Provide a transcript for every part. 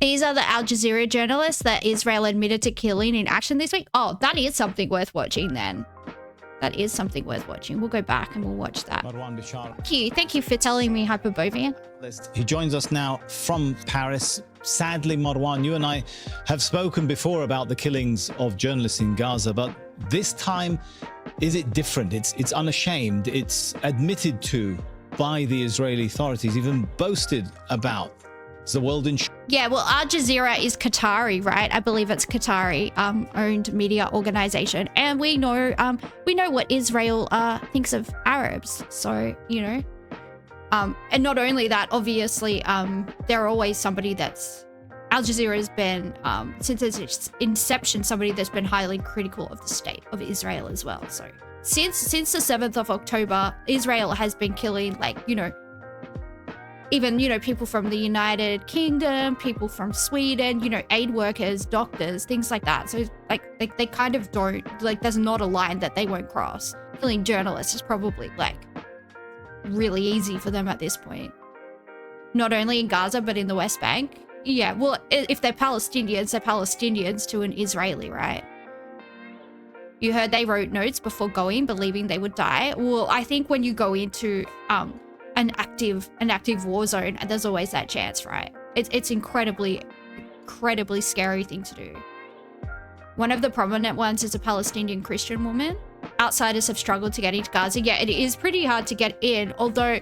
These are the Al Jazeera journalists that Israel admitted to killing in action this week. Oh, that is something worth watching then. That is something worth watching. We'll go back and we'll watch that. Thank you. Thank you for telling me, Hyperbovian. He joins us now from Paris. Sadly, Marwan, you and I have spoken before about the killings of journalists in Gaza, but this time, is it different? It's unashamed. It's admitted to by the Israeli authorities, even boasted about. Is the world in shock? Yeah, well, Al Jazeera is Qatari, right? I believe it's Qatari owned media organization, and we know what Israel thinks of Arabs. So you know, and not only that, obviously, they're always somebody that's Al Jazeera has been since its inception somebody that's been highly critical of the state of Israel as well. So since the 7th of October, Israel has been killing, like, you know, even, you know, people from the United Kingdom, people from Sweden, you know, aid workers, doctors, things like that. So like they kind of don't, like, there's not a line that they won't cross. Killing journalists is probably like really easy for them at this point. Not only in Gaza, but in the West Bank. Yeah, well, if they're Palestinians to an Israeli, right? You heard they wrote notes before going, believing they would die. Well, I think when you go into an active war zone, and there's always that chance, right? It's incredibly scary thing to do. One of the prominent ones is a Palestinian Christian woman. Outsiders have struggled to get into Gaza. Yeah, it is pretty hard to get in, although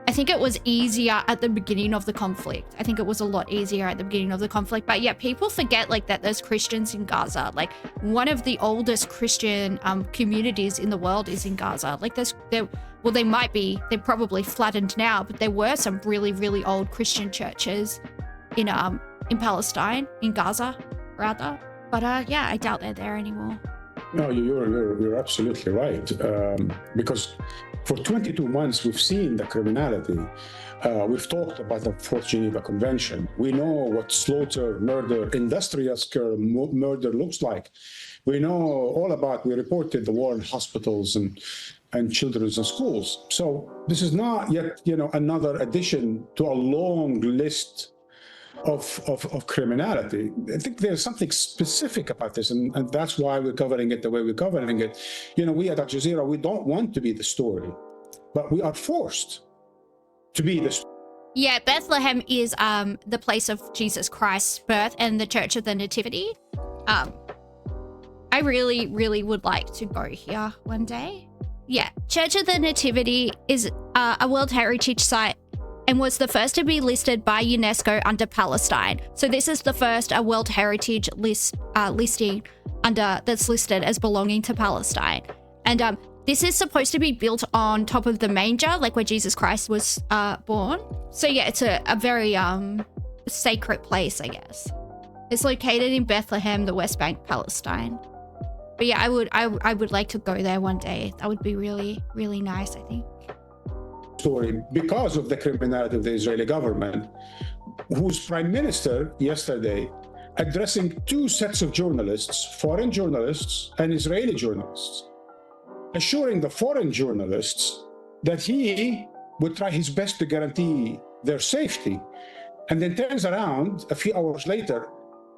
I think it was easier at the beginning of the conflict. I think it was a lot easier at the beginning of the conflict. But yeah, people forget like that there's Christians in Gaza. Like one of the oldest Christian communities in the world is in Gaza. Like they're probably flattened now, but there were some really, really old Christian churches in Palestine, in Gaza, rather. But yeah, I doubt they're there anymore. No, you're absolutely right. Because for 22 months, we've seen the criminality. We've talked about the Fourth Geneva Convention. We know what slaughter, murder, industrial-scale murder looks like. We know all about, we reported the war in hospitals and children's and schools. So this is not yet, you know, another addition to a long list of criminality. I think there's something specific about this, and that's why we're covering it the way we're covering it. You know, we at Al Jazeera, we don't want to be the story, but we are forced to be the story. Yeah, Bethlehem is the place of Jesus Christ's birth and the Church of the Nativity. I really, really would like to go here one day. Yeah, Church of the Nativity is a World Heritage Site and was the first to be listed by UNESCO under Palestine. So this is the first World Heritage listing that's listed as belonging to Palestine. And this is supposed to be built on top of the manger, like where Jesus Christ was born. So yeah, it's a very sacred place, I guess. It's located in Bethlehem, the West Bank, Palestine. But yeah, I would like to go there one day. That would be really, really nice, I think. Story because of the criminality of the Israeli government, whose prime minister yesterday addressing two sets of journalists, foreign journalists and Israeli journalists, assuring the foreign journalists that he would try his best to guarantee their safety, and then turns around a few hours later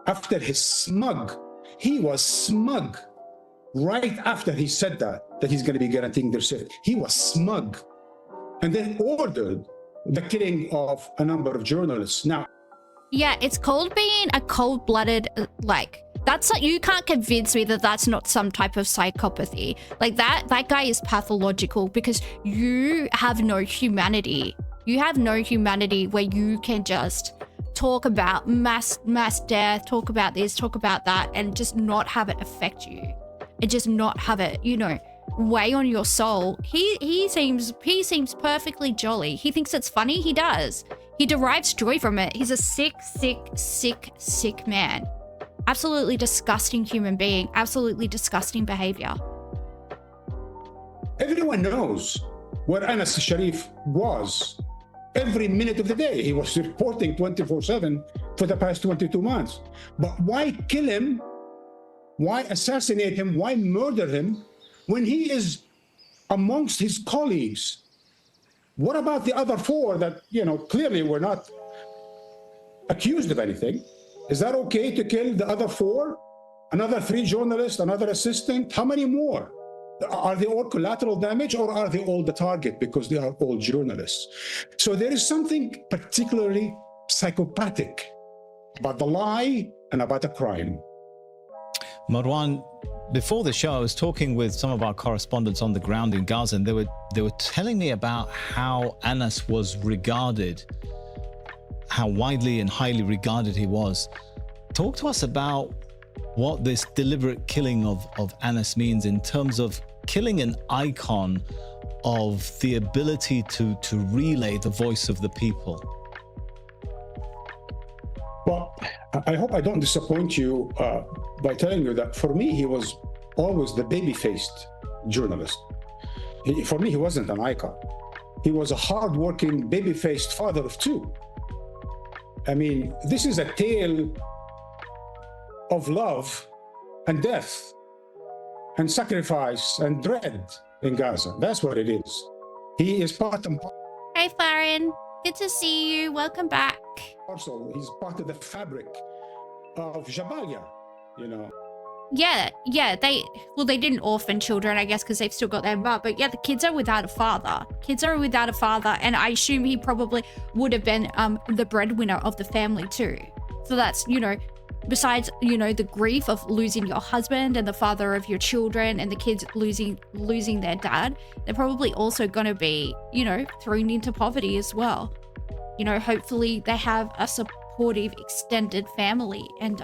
after he was smug right after he said that he's going to be guaranteeing their safety. He was smug. And then ordered the killing of a number of journalists. Now, yeah, it's called being a cold-blooded, like, that's not, you can't convince me that that's not some type of psychopathy. Like that guy is pathological because you have no humanity. You have no humanity where you can just talk about mass death, talk about this, talk about that, and just not have it affect you. And just not have it, you know, weigh on your soul. He seems perfectly jolly. He thinks it's funny. He does. He derives joy from it. He's a sick man. Absolutely disgusting human being. Absolutely disgusting behavior. Everyone knows where al-Sharif was every minute of the day. He was reporting 24/7 for the past 22 months. But why kill him? Why assassinate him? Why murder him when he is amongst his colleagues? What about the other four that, you know, clearly were not accused of anything. Is that okay to kill the other 4? Another 3 journalists, another assistant? How many more? Are they all collateral damage, or are they all the target because they are all journalists? So there is something particularly psychopathic about the lie and about the crime. Marwan, before the show, I was talking with some of our correspondents on the ground in Gaza, and they were telling me about how Anas was regarded, how widely and highly regarded he was. Talk to us about what this deliberate killing of Anas means in terms of killing an icon of the ability to relay the voice of the people. Well, I hope I don't disappoint you by telling you that for me, he was always the baby-faced journalist. For me, he wasn't an icon. He was a hard-working, baby-faced father of 2. I mean, this is a tale of love and death and sacrifice and dread in Gaza. That's what it is. He is part and Hey, Farron. Good to see you. Welcome back. parcel. He's part of the fabric of Jabalia, you know. Yeah, they didn't orphan children, I guess, because they've still got their mum. But yeah, the kids are without a father. And I assume he probably would have been the breadwinner of the family too. So that's, besides, the grief of losing your husband and the father of your children and the kids losing their dad, they're probably also going to be, thrown into poverty as well. Hopefully they have a supportive extended family, and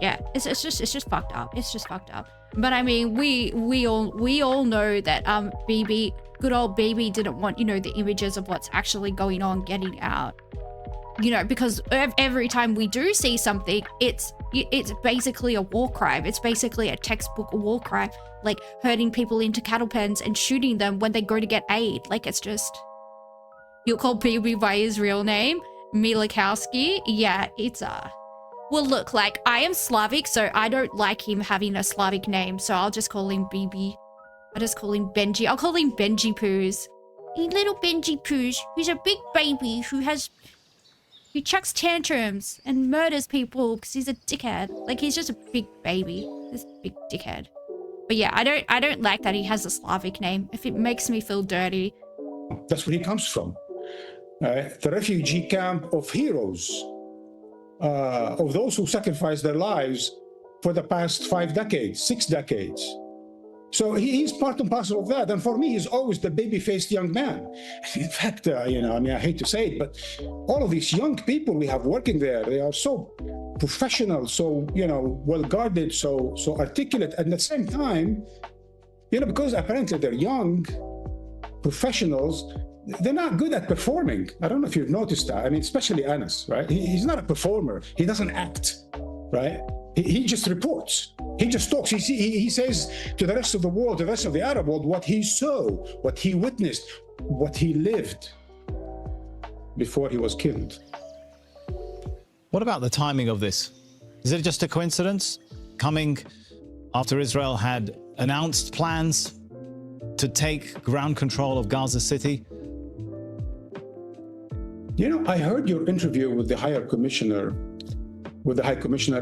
yeah, it's just fucked up. It's just fucked up. But I mean, we all know that good old BB didn't want, the images of what's actually going on getting out. Because every time we do see something, it's basically a war crime. It's basically a textbook war crime, like herding people into cattle pens and shooting them when they go to get aid. Like, it's just, you'll call BB by his real name, Milikowski. Yeah, it's well, look, like, I am Slavic, so I don't like him having a Slavic name, so I'll just call him BB. I'll just call him Benji. I'll call him Benji Poos. Hey, little Benji Poos, who's a big baby who chucks tantrums and murders people because he's a dickhead. Like, he's just a big baby. This big dickhead. But yeah, I don't like that he has a Slavic name. If it makes me feel dirty. That's where he comes from. The refugee camp of heroes, of those who sacrificed their lives for the past 5 decades, 6 decades. So he's part and parcel of that. And for me, he's always the baby-faced young man. In fact, I hate to say it, but all of these young people we have working there, they are so professional, so, well-guarded, so articulate. And at the same time, because apparently they're young professionals, they're not good at performing. I don't know if you've noticed that. I mean, especially Anas, right? He's not a performer. He doesn't act, right? He just reports. He just talks. He says to the rest of the world, the rest of the Arab world, what he saw, what he witnessed, what he lived before he was killed. What about the timing of this? Is it just a coincidence coming after Israel had announced plans to take ground control of Gaza City? I heard your interview with the High Commissioner,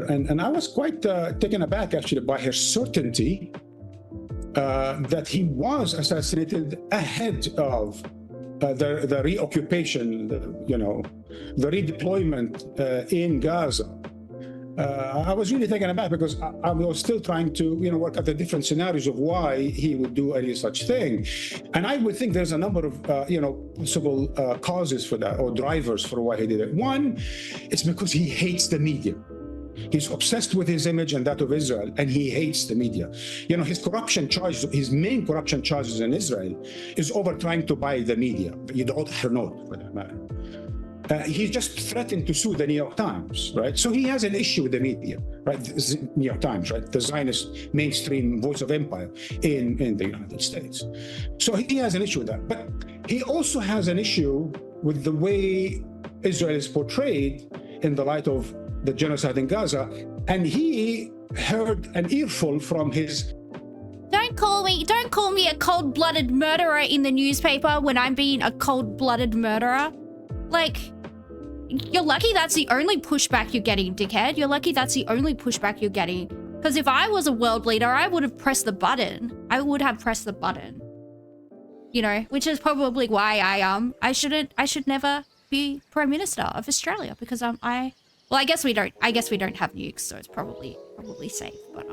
and I was quite taken aback, actually, by her certainty that he was assassinated ahead of the reoccupation, the redeployment in Gaza. I was really taken aback because I was still trying to, work out the different scenarios of why he would do any such thing. And I would think there's a number of, possible causes for that, or drivers for why he did it. One, it's because he hates the media. He's obsessed with his image and that of Israel, and he hates the media. His corruption charges, his main corruption charges in Israel is over trying to buy the media, for that matter. He just threatened to sue the New York Times, right? So he has an issue with the media, right? The New York Times, right? The Zionist mainstream voice of empire in the United States. So he has an issue with that. But he also has an issue with the way Israel is portrayed in the light of the genocide in Gaza. And he heard an earful from his... Don't call me a cold-blooded murderer in the newspaper when I'm being a cold-blooded murderer. Like, you're lucky that's the only pushback you're getting, dickhead. You're lucky that's the only pushback you're getting. Because if I was a world leader, I would have pressed the button. I would have pressed the button. You know, which is probably why I should never be Prime Minister of Australia, because well, I guess we don't have nukes, so it's probably safe. But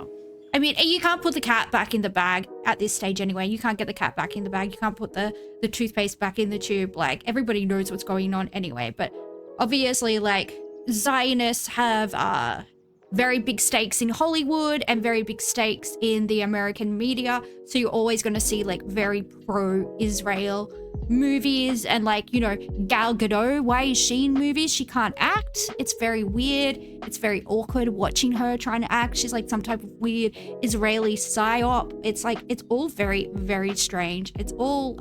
I mean, you can't put the cat back in the bag at this stage anyway. You can't get the cat back in the bag. You can't put the toothpaste back in the tube. Like, everybody knows what's going on anyway. But obviously, like, Zionists have very big stakes in Hollywood and very big stakes in the American media. So you're always going to see like very pro-Israel movies, and like, you know, Gal Gadot, why is she in movies? She can't act. It's very weird. It's very awkward watching her trying to act. She's like some type of weird Israeli psyop. It's like, it's all very, very strange. It's all,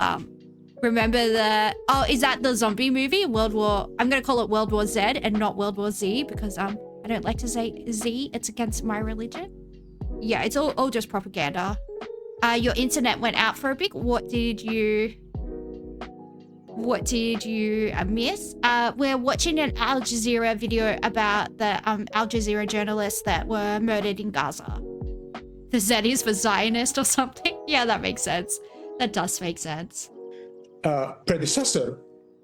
remember is that the zombie movie? I'm going to call it World War Z and not World War Z, because, I don't like to say Z. It's against my religion. Yeah, it's all just propaganda. Your internet went out for a bit. What did you miss? We're watching an Al Jazeera video about the Al Jazeera journalists that were murdered in Gaza. The Z is for Zionist or something. Yeah, that makes sense. That does make sense. Predecessor,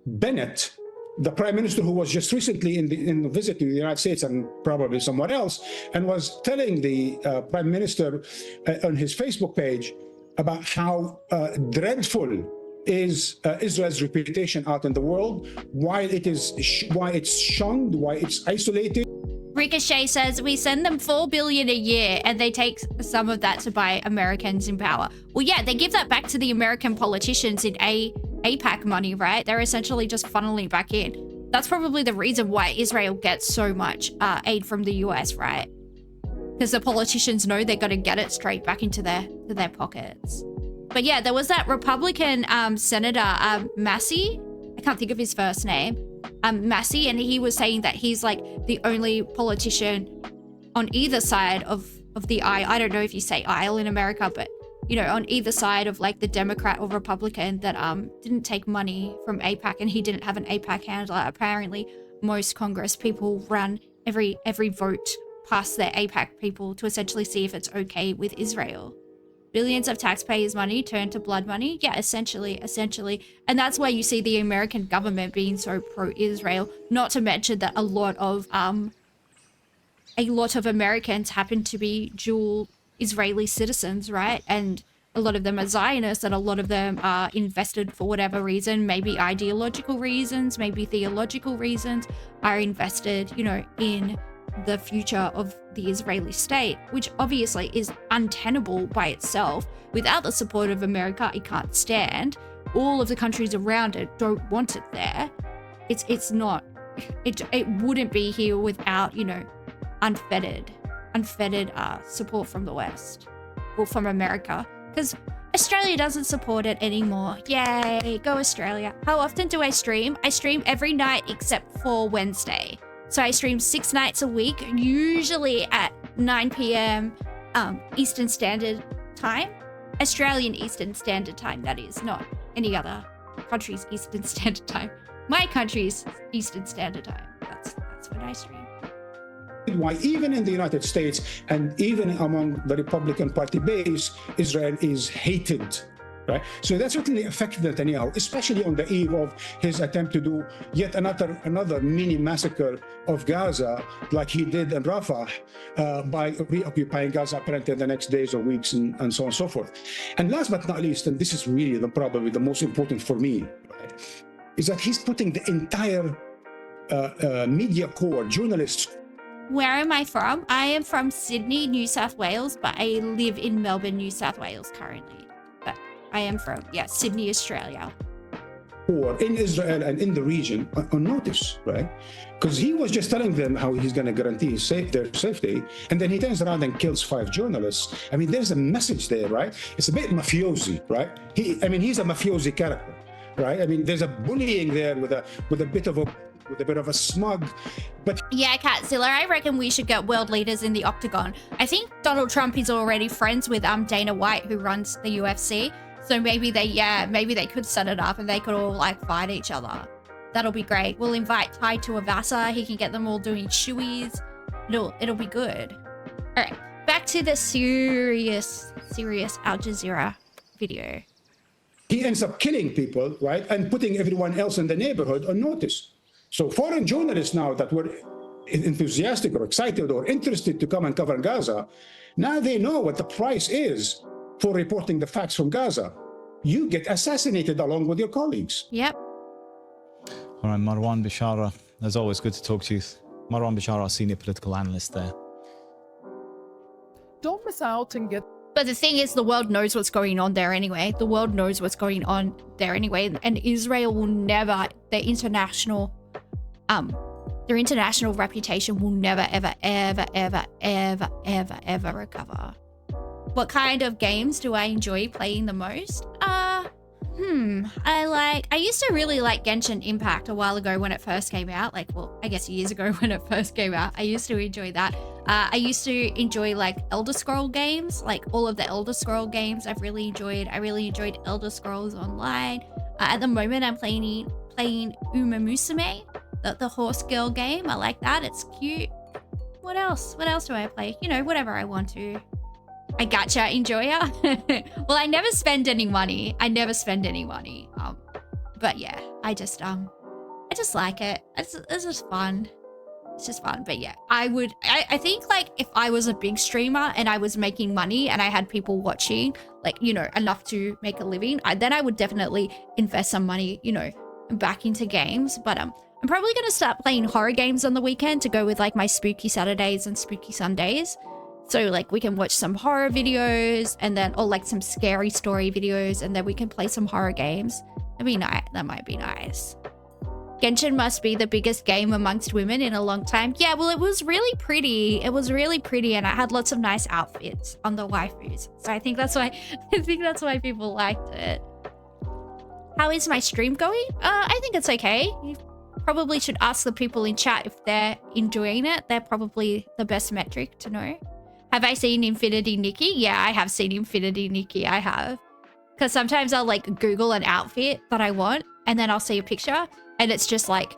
Bennett, the prime minister who was just recently in visit to the United States and probably somewhere else, and was telling the prime minister on his Facebook page about how dreadful is Israel's reputation out in the world, why it's shunned, why it's isolated. Ricochet says, we send them $4 billion a year and they take some of that to buy Americans in power. Well, yeah, they give that back to the American politicians in APAC money, right? They're essentially just funneling back in. That's probably the reason why Israel gets so much aid from the US, right? Because the politicians know they're going to get it straight back into their pockets. But yeah, there was that Republican Senator Massey. I can't think of his first name. Massey, and he was saying that he's like the only politician on either side of the aisle. I don't know if you say aisle in America, but you know, on either side of like the Democrat or Republican that didn't take money from APAC, and he didn't have an APAC handler. Apparently, most Congress people run every vote past their APAC people to essentially see if it's okay with Israel. Billions of taxpayers' money turned to blood money. Yeah, essentially. And that's why you see the American government being so pro-Israel, not to mention that a lot of Americans happen to be dual Israeli citizens, right? And a lot of them are Zionists, and a lot of them are invested for whatever reason, maybe ideological reasons, maybe theological reasons, are invested, you know, in the future of the Israeli state, which obviously is untenable by itself. Without the support of America, it can't stand. All of the countries around it don't want it there. It wouldn't be here without, you know, unfettered support from the West or from America, because Australia doesn't support it anymore. Yay, go Australia. How often do I stream? I stream every night except for Wednesday. So I stream 6 nights a week, usually at 9 p.m. Eastern Standard Time. Australian Eastern Standard Time, that is, not any other country's Eastern Standard Time. My country's Eastern Standard Time. That's when I stream. Why even in the United States and even among the Republican Party base, Israel is hated. Right? So that certainly affected Netanyahu, especially on the eve of his attempt to do yet another mini massacre of Gaza, like he did in Rafah, by reoccupying Gaza apparently in the next days or weeks and so on and so forth. And last but not least, and this is really probably the most important for me, right, is that he's putting the entire media corps, journalists. Where am I from? I am from Sydney, New South Wales, but I live in Melbourne, New South Wales currently. I am from, Sydney, Australia. Or in Israel and in the region on notice, right? Because he was just telling them how he's going to guarantee their safety, and then he turns around and kills 5 journalists. I mean, there's a message there, right? It's a bit mafiosi, right? He's a mafiosi character, right? I mean, there's a bullying there with a bit of a smug, but yeah, Catzilla, I reckon we should get world leaders in the octagon. I think Donald Trump is already friends with Dana White, who runs the UFC. So maybe they could set it up and they could all like fight each other. that'll be great. We'll invite Ty to a Vasa. He can get them all doing shoeies. It'll be good. All right, back to the serious Al Jazeera video. He ends up killing people, right, and putting everyone else in the neighborhood on notice. So foreign journalists now that were enthusiastic or excited or interested to come and cover Gaza, now they know what the price is for reporting the facts from Gaza. You get assassinated along with your colleagues. Yep. All right, Marwan Bishara, as always, good to talk to you. Marwan Bishara, our senior political analyst there. Don't miss out and get... But the thing is, the world knows what's going on there anyway. The world knows what's going on there anyway. And Israel will never, their international reputation will never, ever recover. What kind of games do I enjoy playing the most? I used to really like Genshin Impact a while ago when it first came out. Like, well, I guess years ago when it first came out. I used to enjoy that. I used to enjoy like Elder Scroll games, like all of the Elder Scroll games I've really enjoyed. I really enjoyed Elder Scrolls Online. At the moment, I'm playing Uma Musume, the horse girl game. I like that. It's cute. What else? What else do I play? You know, whatever I want to. I gacha enjoyer. Well, I never spend any money. But yeah, I just like it. It's just fun. It's just fun. But yeah, I think like if I was a big streamer and I was making money and I had people watching, like, you know, enough to make a living, then I would definitely invest some money, you know, back into games. But I'm probably going to start playing horror games on the weekend to go with like my spooky Saturdays and spooky Sundays. So like we can watch some horror videos and then, or like some scary story videos, and then we can play some horror games. That'd be nice. That might be nice. Genshin must be the biggest game amongst women in a long time. Yeah, well, it was really pretty. It was really pretty, and I had lots of nice outfits on the waifus. So I think that's why people liked it. How is my stream going? I think it's okay. You probably should ask the people in chat if they're enjoying it. They're probably the best metric to know. Have I seen Infinity Nikki? Yeah, I have seen Infinity Nikki. I have. Because sometimes I'll like Google an outfit that I want, and then I'll see a picture, and it's just like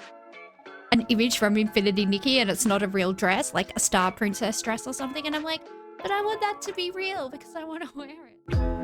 an image from Infinity Nikki, and it's not a real dress, like a Star Princess dress or something. And I'm like, but I want that to be real because I want to wear it.